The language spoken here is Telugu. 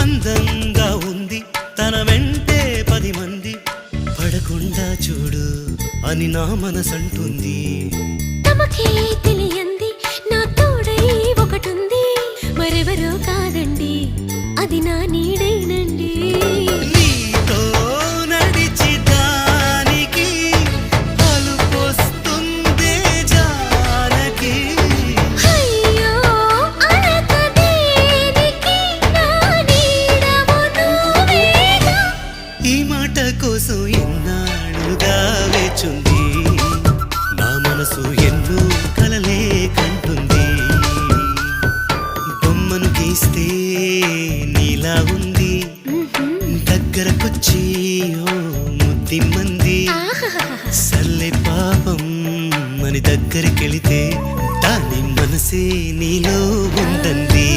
అందంగా ఉంది తన వెంటే 10 మంది పడకుండా చూడు అని నా మనసంటుంది. తమకే తెలియంది నా తోడై ఒకటుంది, మరెవరో కాదండి అది నా నీడైనండి. నీతో నడిచి దానికి అలుపొస్తుందే జానకి. అయ్యో అనక దేనికి నా నీడవు నువ్వేగా. ఈ మాట కోసం ఎన్నాళ్ళుగా వేచుంది నా మనసు ఎన్నో కలలే కంటుంది. బొమ్మను గీస్తే నీలా ఉంది దగ్గరకొచ్చి ఓ ముద్దిమ్మంది. సల్లే పాపం అని దగ్గరికెళితే దాని మనసే నీలో ఉందంది.